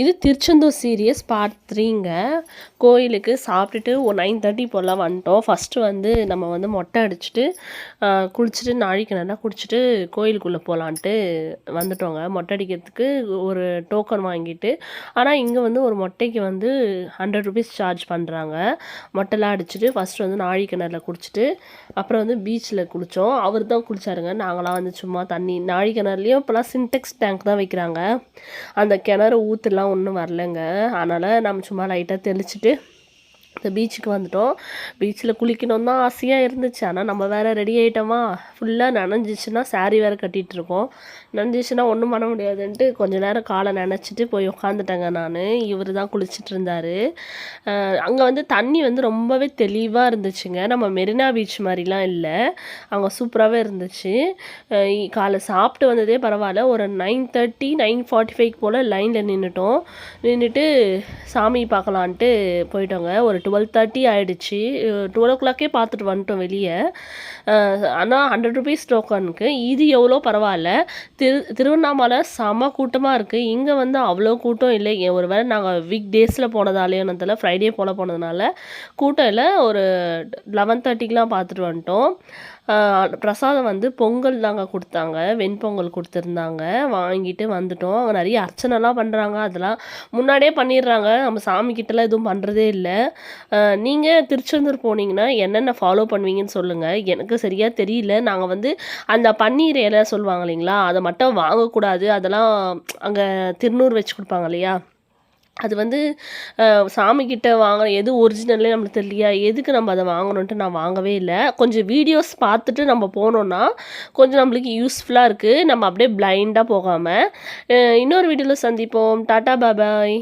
இது Tiruchendur serious part 3ங்க. கோயிலுக்கு சாப்பிட்டுட்டு ஒரு 9:30 போல் வந்துட்டோம். ஃபஸ்ட்டு வந்து நம்ம வந்து மொட்டை அடிச்சுட்டு குளிச்சுட்டு நாழிக்கிணறுலாம் குடிச்சிட்டு கோயிலுக்குள்ளே போகலான்ட்டு வந்துட்டோங்க. மொட்டை அடிக்கிறதுக்கு ஒரு டோக்கன் வாங்கிட்டு, ஆனால் இங்கே வந்து ஒரு மொட்டைக்கு வந்து 100 ருபீஸ் சார்ஜ் பண்ணுறாங்க. மொட்டைலாம் அடிச்சுட்டு ஃபஸ்ட்டு வந்து நாழிக்கிணறில் குளிச்சுட்டு அப்புறம் வந்து பீச்சில் குளித்தோம். அவர் தான் குளிச்சாருங்க. நாங்களாம் வந்து சும்மா தண்ணி நாழிக்கிணறுலையும் இப்போலாம் சின்டெக்ஸ் டேங்க் தான் வைக்கிறாங்க. அந்த கிணறு ஊற்றுலாம் ஒன்றும் வரலைங்க. அதனால் நம்ம சும்மா லைட்டாக தெளிச்சுட்டு இந்த பீச்சுக்கு வந்துட்டோம். பீச்சில் குளிக்கணும்னு தான் ஆசையாக இருந்துச்சு. ஆனால் நம்ம வேறு ரெடி ஆகிட்டோமா, ஃபுல்லாக நனைஞ்சிச்சுன்னா சாரீ வேறு கட்டிகிட்டு இருக்கோம். நனைஞ்சிச்சுன்னா ஒன்றும் பண்ண முடியாதுன்ட்டு கொஞ்சம் நேரம் காலை நனைச்சிட்டு போய் உட்காந்துட்டேங்க நான். இவர் தான் குளிச்சுட்டு இருந்தார். அங்கே வந்து தண்ணி வந்து ரொம்பவே தெளிவாக இருந்துச்சுங்க. நம்ம மெரினா பீச் மாதிரிலாம் இல்லை, அங்கே சூப்பராகவே இருந்துச்சு. காலை சாப்பிட்டு வந்ததே பரவாயில்ல, ஒரு 9:30 9:45 போல் லைனில் நின்றுட்டு சாமி பார்க்கலான்ட்டு போயிட்டோங்க. ஒரு 12:30 ஆகிடுச்சு. 12 பார்த்துட்டு வந்துட்டோம் வெளியே. ஆனால் 100 ருபீஸ் டோக்கனுக்கு இது எவ்வளோ பரவாயில்ல. திருவண்ணாமலை செம கூட்டமாக இருக்குது. இங்கே வந்து அவ்வளோ கூட்டம் இல்லை. ஒரு வேளை நாங்கள் வீக் டேஸில் போனதாலேயோன்னு ஃப்ரைடே போல் போனதுனால கூட்டம் இல்லை. ஒரு 11:30க்கெலாம் பார்த்துட்டு வந்துட்டோம். பிரசாதம் வந்து பொங்கல் தாங்க கொடுத்தாங்க, வெண்பொங்கல் கொடுத்துருந்தாங்க. வாங்கிட்டு வந்துட்டோம். அவங்க நிறைய அர்ச்சனைலாம் பண்ணுறாங்க, அதெல்லாம் முன்னாடியே பண்ணிடுறாங்க. நம்ம சாமிக்கிட்டலாம் எதுவும் பண்ணுறதே இல்லை. நீங்கள் திருச்செந்தூர் போனீங்கன்னா என்னென்ன ஃபாலோ பண்ணுவீங்கன்னு சொல்லுங்கள். எனக்கு சரியாக தெரியல. நாங்கள் வந்து அந்த பன்னீர் இலை சொல்லுவாங்க இல்லைங்களா, அதை மட்டும் வாங்கக்கூடாது. அதெல்லாம் அங்கே திருநூறு வச்சு கொடுப்பாங்க இல்லையா, அது வந்து சாமிக்கிட்ட வாங்க எது ஒரிஜினல்லே நம்மளுக்கு தெரியலையா, எதுக்கு நம்ம அதை வாங்கணுன்ட்டு நான் வாங்கவே இல்லை. கொஞ்சம் வீடியோஸ் பார்த்துட்டு நம்ம போனோன்னா கொஞ்சம் நம்மளுக்கு யூஸ்ஃபுல்லாக இருக்குது. நம்ம அப்படியே பிளைண்டாக போகாமல். இன்னொரு வீடியோவில் சந்திப்போம். டாட்டா பாய்.